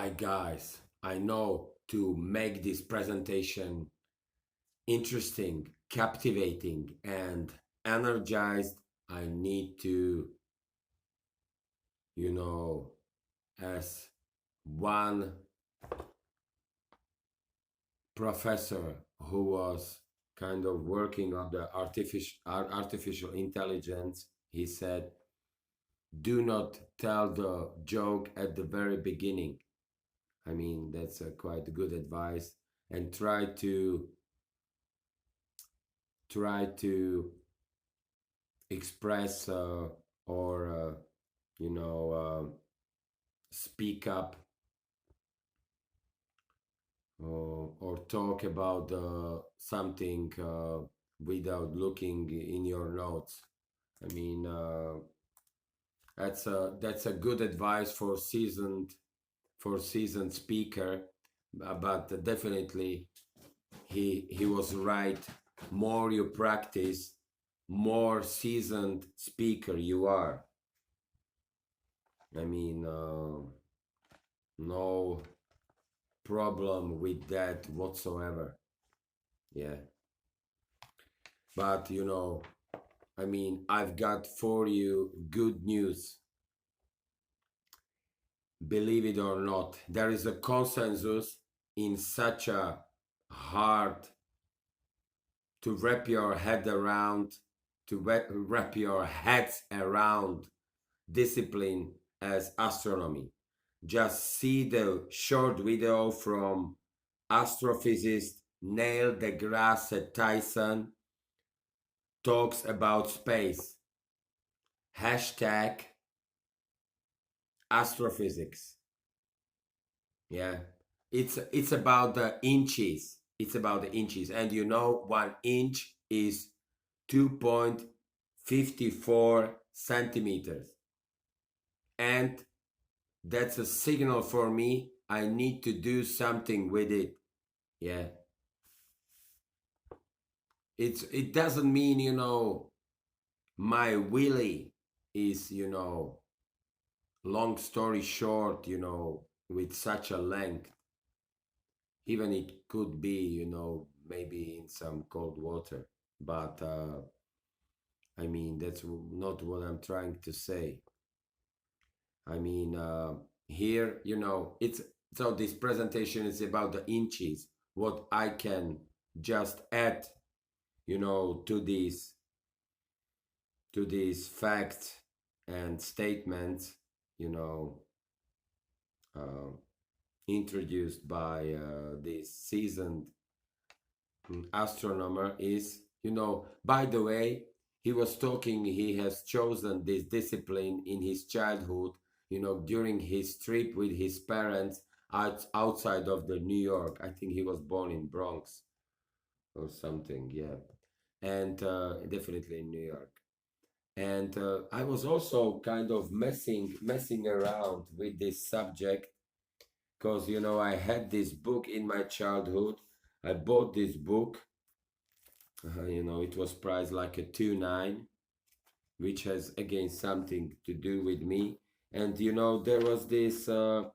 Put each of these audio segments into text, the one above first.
Hi guys, I know to make this presentation interesting, captivating, and energized, I need to, you know, as one professor who was kind of working on the artificial intelligence, he said, do not tell the joke at the very beginning. I mean, that's a quite good advice, and try to express or you know speak up or talk about something without looking in your notes. I mean, that's a good advice for seasoned speaker, but definitely he was right. More you practice, more seasoned speaker you are. I mean, no problem with that whatsoever. Yeah. But I mean, I've got for you good news. Believe it or not, there is a consensus in such a hard to wrap your head around, to wrap your heads around discipline as astronomy. Just see the short video from astrophysicist Neil deGrasse Tyson talks about space. Hashtag astrophysics. Yeah. It's about the inches. It's about the inches. And 1 inch is 2.54 centimeters. And that's a signal for me. I need to do something with it. Yeah. It doesn't mean, my willy is, long story short, with such a length. Even it could be, maybe in some cold water. But I mean, that's not what I'm trying to say. I mean, here, it's so this presentation is about the inches. What I can just add, to these facts and statements, uh, introduced by this seasoned astronomer is, by the way, he was talking, he has chosen this discipline in his childhood, during his trip with his parents outside of the New York. I think he was born in Bronx or something, yeah. And definitely in New York. And I was also kind of messing around with this subject because I had this book in my childhood. I bought this book. It was priced like a 2.9, which has again something to do with me. And there was this. I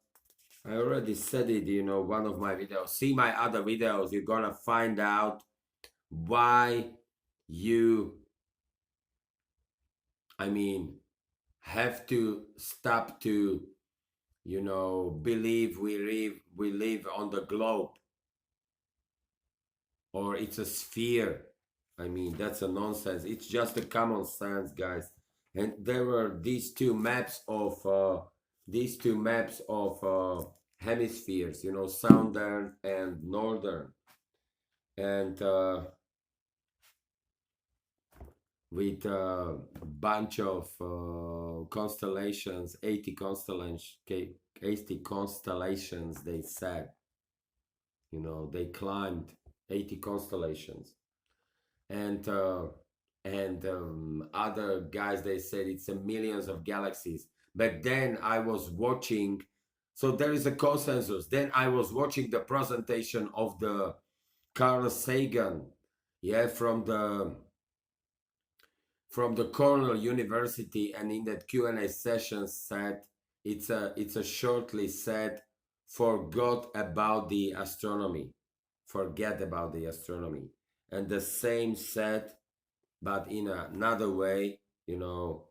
already said it. One of my videos. See my other videos. You're gonna find out why you. I mean, have to stop to believe we live on the globe, or it's a sphere. I mean, that's a nonsense. It's just a common sense, guys. And there were these two maps of hemispheres, southern and northern, and with a bunch of constellations, 80 constellations, they said. They climbed 80 constellations. And other guys, they said it's a millions of galaxies. But then I was watching, so there is a consensus. Then I was watching the presentation of the Carl Sagan, yeah, from the Cornell University, and in that Q&A session said, it's a shortly said, forgot about the astronomy. Forget about the astronomy. And the same said, but in another way, Neil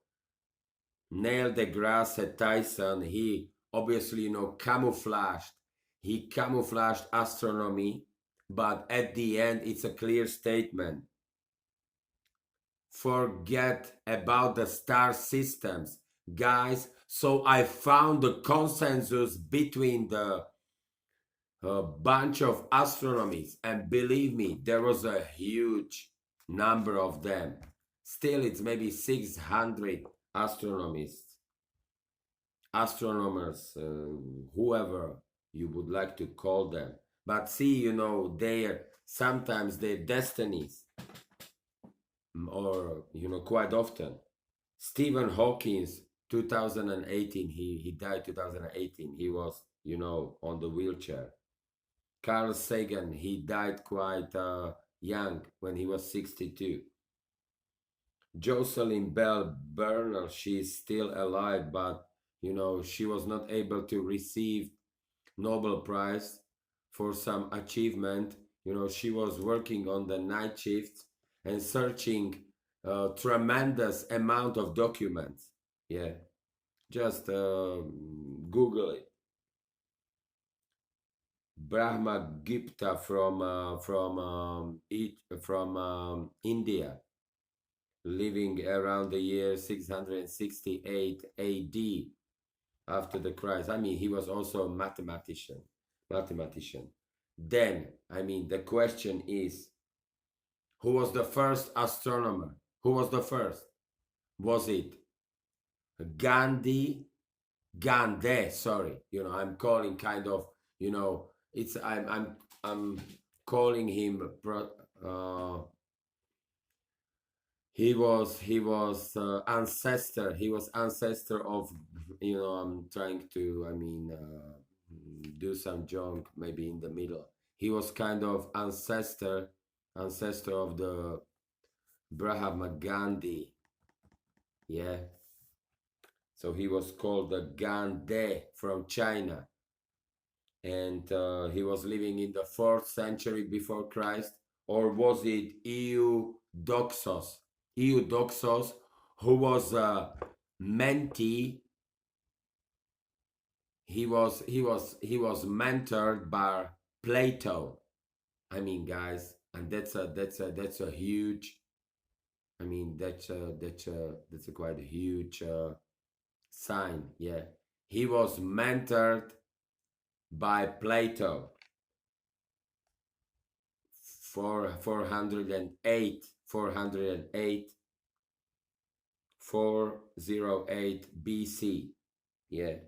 deGrasse Tyson, he obviously, camouflaged. He camouflaged astronomy, but at the end, it's a clear statement. Forget about the star systems, guys. So I found the consensus between the bunch of astronomies, and believe me, there was a huge number of them. Still, it's maybe 600 astronomers, whoever you would like to call them. But see, sometimes their destinies, or quite often. Stephen Hawking's 2018, he died 2018. He was, on the wheelchair. Carl Sagan, he died quite young when he was 62. Jocelyn Bell Burnell, she's still alive, but she was not able to receive Nobel Prize for some achievement. She was working on the night shifts and searching a tremendous amount of documents. Yeah, just Google it. Brahma Gupta from India, living around the year 668 AD after the Christ. I mean, he was also a mathematician. Then, I mean, the question is, who was the first astronomer? Who was the first? Was it Gandhi? Gandhi, sorry. I'm calling kind of, it's I'm calling him he was ancestor. He was ancestor of, I'm trying to, do some joke maybe in the middle. He was kind of ancestor of the Brahma Gandhi. Yeah. So he was called the Gandhi from China. And he was living in the 4th century before Christ. Or was it Eudoxus? Eudoxus, who was a mentee. He was mentored by Plato. I mean, guys, and that's a huge. I mean, that's a quite a huge sign. Yeah, he was mentored by Plato. 408 BC. Yeah.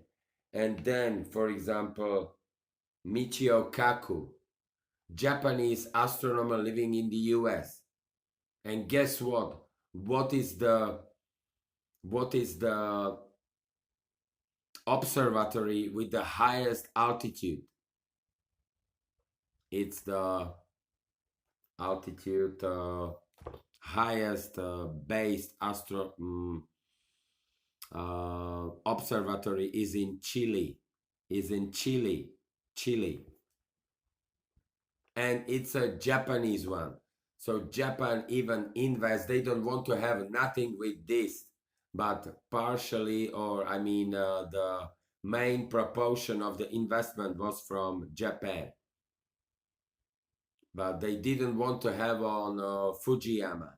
And then, for example, Michio Kaku, Japanese astronomer living in the US. And guess what? What is the observatory with the highest altitude? It's the altitude highest based observatory is in Chile. Chile. And it's a Japanese one. So Japan even invests. They don't want to have nothing with this, but partially, or the main proportion of the investment was from Japan. But they didn't want to have on Fujiyama.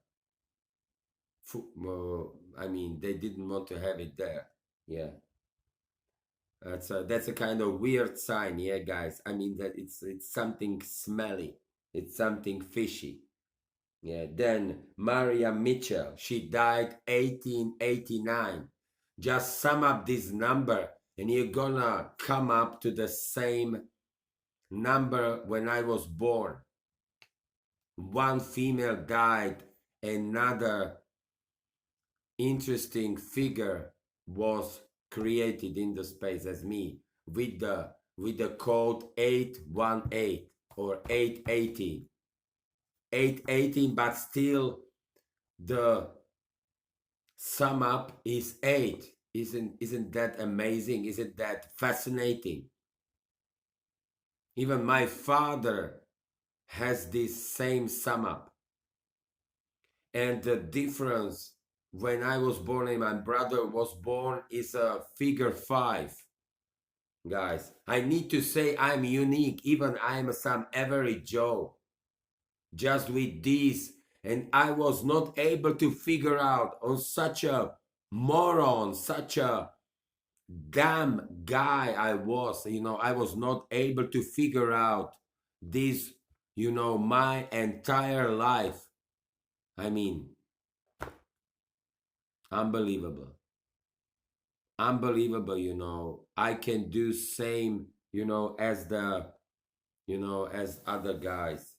They didn't want to have it there. Yeah. That's a kind of weird sign, yeah, guys. I mean that it's something smelly. It's something fishy. Yeah. Then Maria Mitchell, she died 1889. Just sum up this number, and you're gonna come up to the same number when I was born. One female died, another interesting figure was created in the space as me with the code 818 or 818, but still the sum up is 8. Isn't that amazing? Isn't that fascinating? Even my father has this same sum up. And the difference when I was born and my brother was born is a figure five. Guys, I need to say I'm unique, even I'm some average Joe, just with this. And I was not able to figure out on such a moron, such a damn guy I was, I was not able to figure out this, my entire life. I mean, unbelievable. Unbelievable, I can do same, as the, as other guys,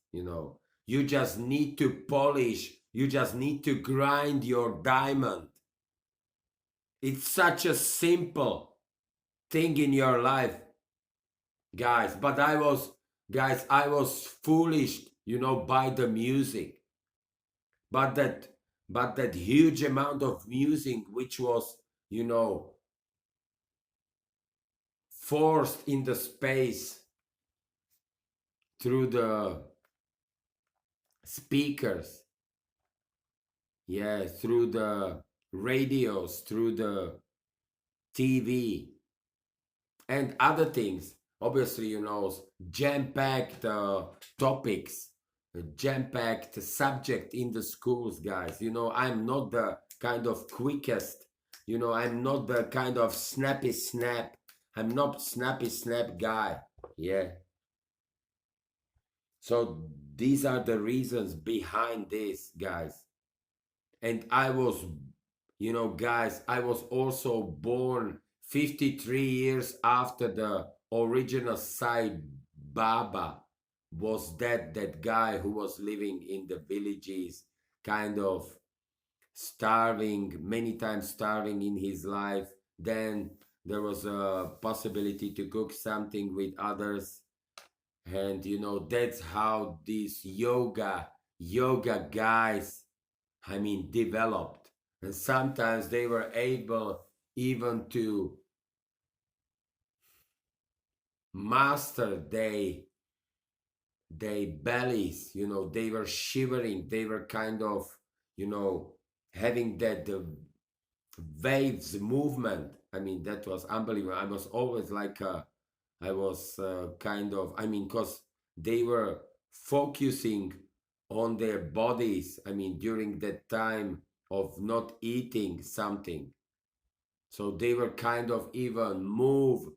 You just need to polish, you just need to grind your diamond. It's such a simple thing in your life, guys. But I was foolish, by the music. But that huge amount of music which was, forced in the space through the speakers, yeah, through the radios, through the TV, and other things. Obviously, jam-packed topics, jam-packed subject in the schools, guys. I'm not the kind of quickest, I'm not the kind of snappy snap. I'm not snappy snap guy. Yeah. So these are the reasons behind this, guys. And I was, guys, I was also born 53 years after the original Sai Baba was dead, that guy who was living in the villages, kind of starving, many times starving in his life. Then there was a possibility to cook something with others. And that's how these yoga guys, developed. And sometimes they were able even to master their bellies. They were shivering, they were kind of, having that waves movement. That was unbelievable. I was always like I was kind of, because they were focusing on their bodies, during that time of not eating something. So they were kind of even move.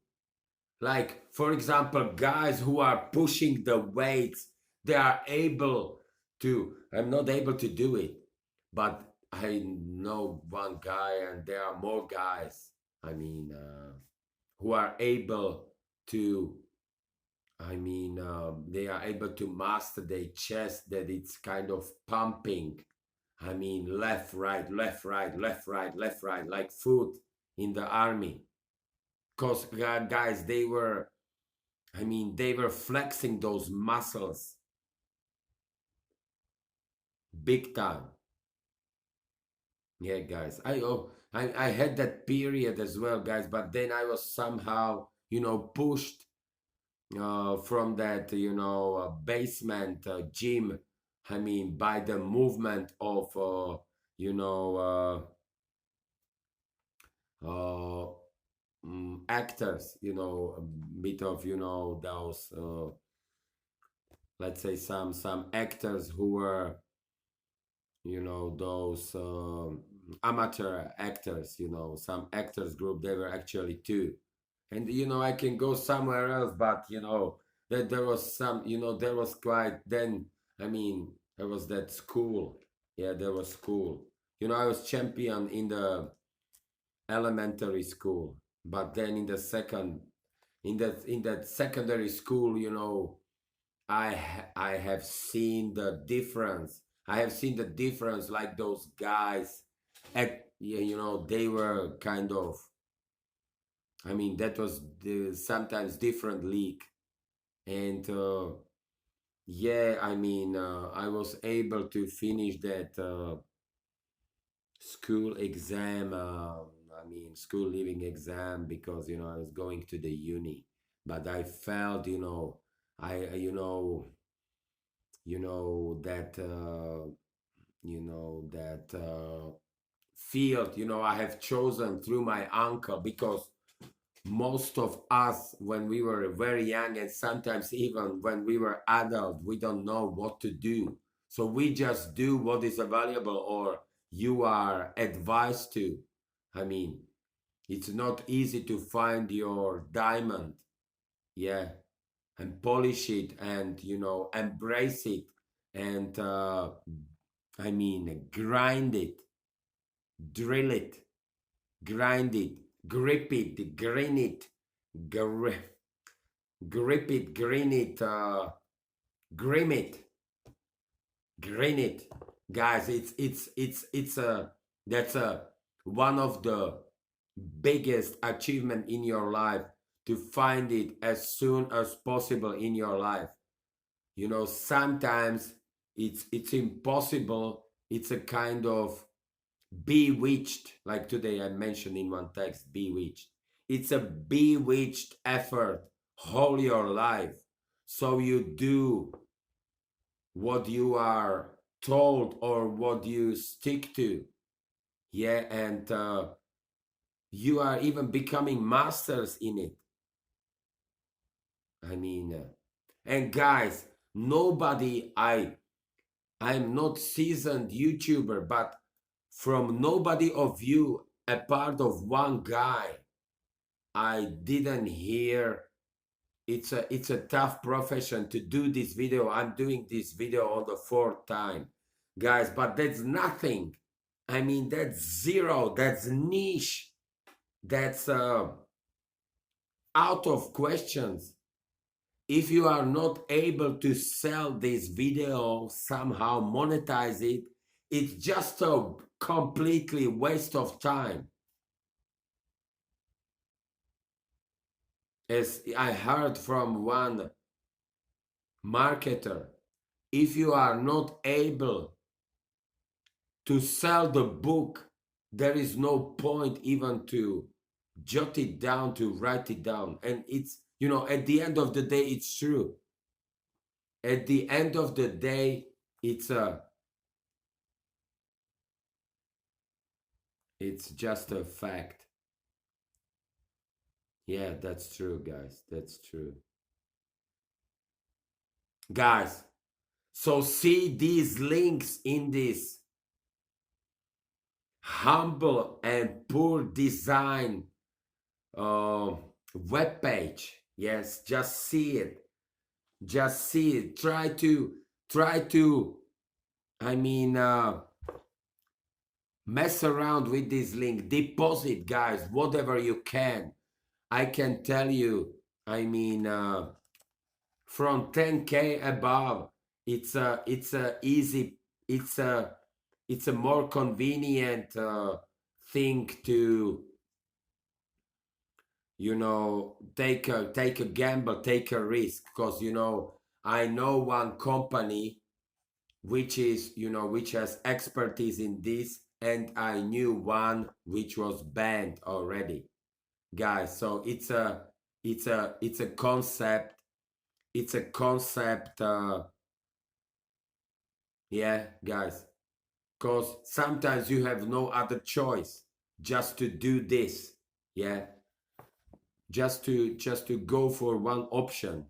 Like, for example, guys who are pushing the weights, they are able to, I'm not able to do it, but I know one guy, and there are more guys, who are able to, they are able to master their chest, that it's kind of pumping. Left, right, left, right, left, right, left, right, like foot in the army. Because, guys, they were flexing those muscles big time. Yeah, guys. I had that period as well, guys, but then I was somehow, pushed from that, basement gym. By the movement of, you know, actors, a bit of, those, let's say some actors who were, those amateur actors, some actors group, they were actually two. And, I can go somewhere else, but, that there was some, there was quite, then, there was that school. Yeah, there was school. I was champion in the elementary school, but then in the second, in that secondary school, I have seen the difference. I have seen the difference, like those guys at, yeah, they were kind of, that was the sometimes different league. And yeah, I was able to finish that school exam, school leaving exam, because, I was going to the uni. But I felt, you know, you know that you know that field, you know, I have chosen through my uncle, because most of us, when we were very young, and sometimes even when we were adult, we don't know what to do, so we just do what is available or you are advised to. I mean, it's not easy to find your diamond, yeah, and polish it, and you know, embrace it, and I mean, grind it, drill it, grind it, grip it, grin it, grip, grip it, grin it, grim it, grin it, guys. It's a that's a one of the biggest achievement in your life, to find it as soon as possible in your life. You know, sometimes it's impossible. It's a kind of bewitched, like today I mentioned in one text, bewitched. It's a bewitched effort all your life. So you do what you are told or what you stick to. Yeah, and you are even becoming masters in it. I mean, and guys, nobody, I'm not seasoned YouTuber, but from nobody of you, a part of one guy, I didn't hear. It's a tough profession to do this video. I'm doing this video on the fourth time, guys, but that's nothing. I mean, that's zero. That's niche. That's out of questions. If you are not able to sell this video, somehow monetize it, it's just a completely waste of time. As I heard from one marketer, if you are not able to sell the book, there is no point even to jot it down, to write it down. And it's, you know, at the end of the day, it's true. At the end of the day, it's just a fact. Yeah, that's true, guys. That's true. Guys, so see these links in this humble and poor design web page. Yes, just see it. Just see it. Try to I mean, mess around with this link. Deposit, guys, whatever you can. I can tell you, I mean, from 10K above, it's a easy, it's a more convenient thing to, you know, take a gamble, take a risk, because you know, I know one company which is, you know, which has expertise in this, and I knew one which was banned already, guys. So it's a concept. It's a concept. Yeah, guys, because sometimes you have no other choice just to do this. Yeah, just to go for one option,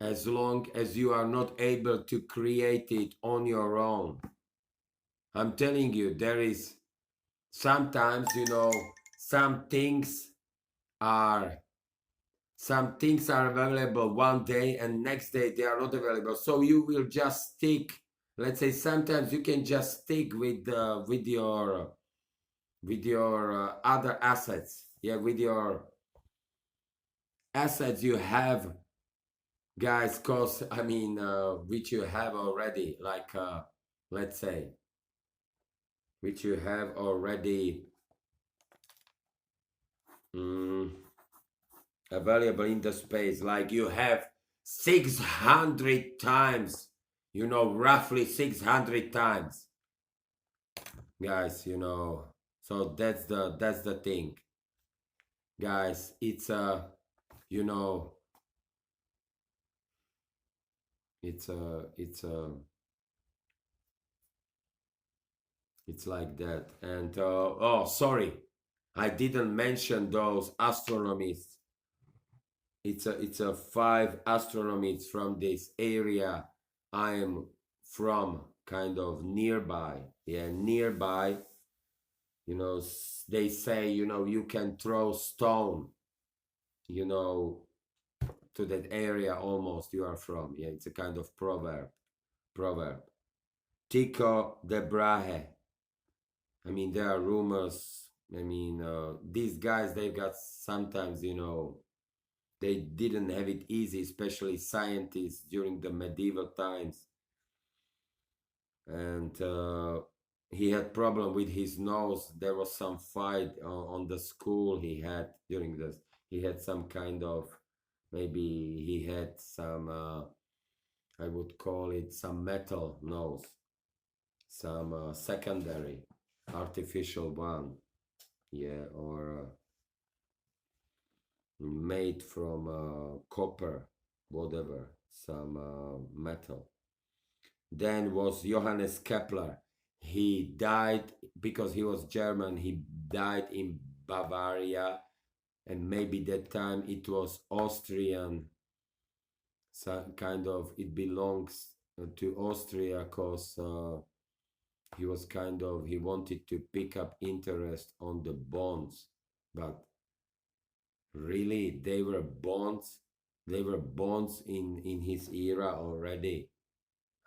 as long as you are not able to create it on your own. I'm telling you, there is sometimes, you know, some things are some things are available one day and next day they are not available, so you will just stick. Let's say sometimes you can just stick with your other assets, yeah, with your assets you have, guys, cause I mean, which you have already, like let's say, which you have already mm, available in the space, like you have 600 times, you know, roughly 600 times, guys, you know. So that's the thing, guys. It's you know, it's like that. And oh, sorry, I didn't mention those astronomies. It's a five astronomies from this area I am from, kind of nearby. Yeah, nearby. They say, you can throw stone, you know, to that area almost you are from. Yeah, it's a kind of proverb. Proverb. Tycho de Brahe. I mean, there are rumors. I mean, these guys, they've got sometimes, they didn't have it easy, especially scientists during the medieval times. And he had problem with his nose. There was some fight on the school he had during this. He had some kind of, maybe he had some, I would call it some metal nose, some secondary artificial one. Yeah, or made from copper, whatever, some metal. Then was Johannes Kepler. He died because he was German. He died in Bavaria, and maybe that time it was Austrian. So kind of it belongs to Austria, because he wanted to pick up interest on the bonds, but really they were bonds in his era already.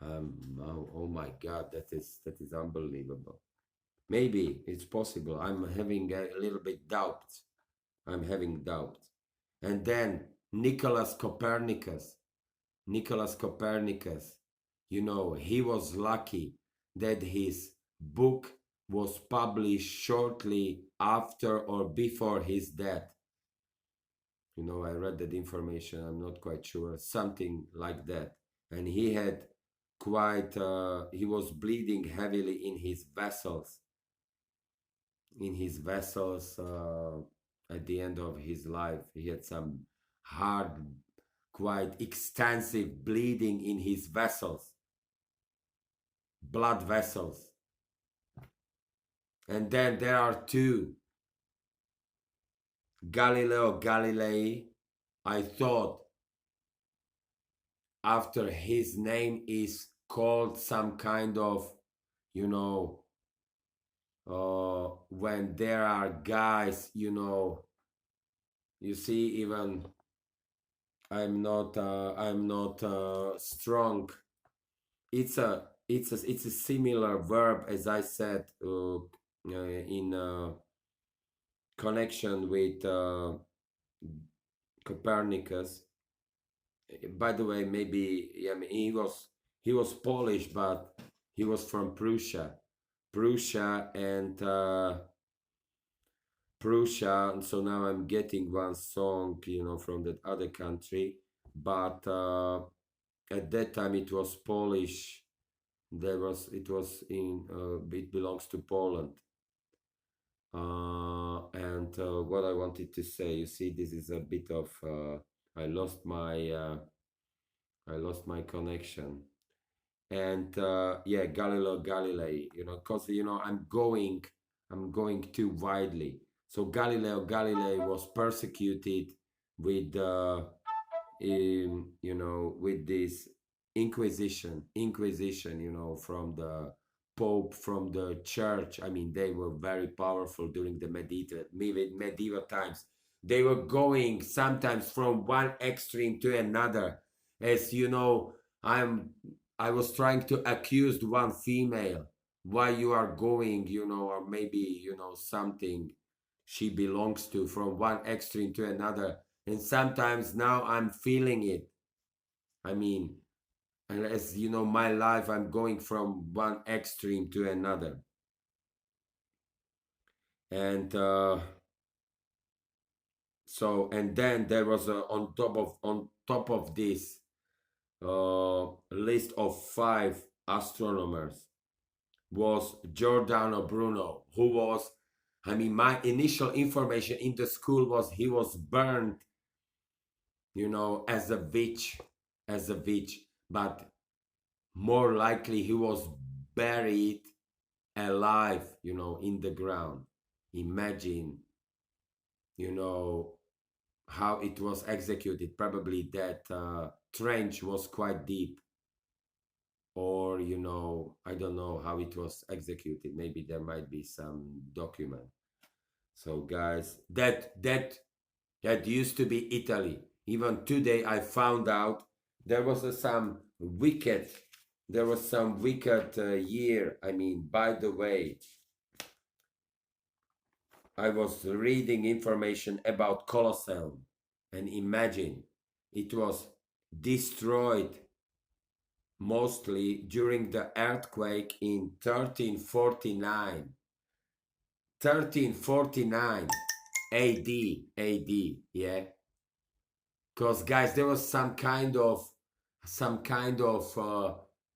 Oh my God, that is unbelievable. Maybe it's possible. I'm having a little bit doubts. I'm having doubts. And then Nicholas Copernicus. Nicholas Copernicus, he was lucky that his book was published shortly after or before his death. I read that information. I'm not quite sure. Something like that. And he had he was bleeding heavily in his vessels. At the end of his life. He had some hard, quite extensive bleeding in his vessels, blood vessels. And then there are two. Galileo Galilei, I thought after his name is called some kind of, when there are guys, you see, even I'm not strong. It's a similar verb, as I said, in connection with Copernicus. By the way, maybe I mean, he was Polish, but he was from Prussia, and Prussia. And so now I'm getting one song, from that other country, but at that time it was Polish. It belongs to Poland. And what I wanted to say, you see, this is a bit of I lost my connection. And yeah, Galileo Galilei, because I'm going too widely. So Galileo Galilei was persecuted with with this Inquisition, from the Pope, from the Church. I mean, they were very powerful during the medieval times. They were going sometimes from one extreme to another. As you know, I was trying to accuse one female why you are going, or maybe something she belongs to, from one extreme to another. And sometimes now I'm feeling it. I mean, and as you know, my life, I'm going from one extreme to another. And and then there was on top of this list of 5 astronomers was Giordano Bruno, who was, I mean, my initial information in the school was he was burned, as a witch, but more likely he was buried alive, in the ground. Imagine, you know, how it was executed. Probably that trench was quite deep, or I don't know how it was executed. Maybe there might be some document. So guys, that used to be Italy. Even today I found out there was some wicked year. I mean, by the way, I was reading information about Colosseum, and imagine it was destroyed mostly during the earthquake in 1349. 1349 AD, yeah. Because guys, there was some kind of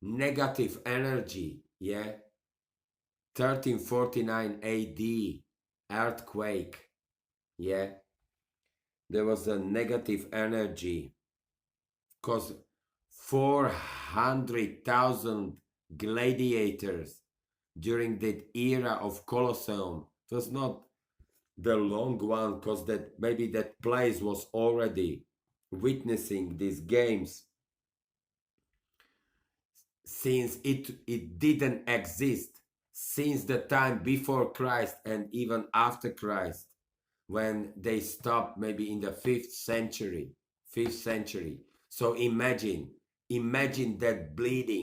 negative energy, yeah. 1349 AD earthquake, yeah. There was a negative energy because 400,000 gladiators during that era of Colosseum. It was not the long one, because that maybe that place was already witnessing these games since it didn't exist since the time before Christ and even after Christ, when they stopped maybe in the 5th century. So imagine that bleeding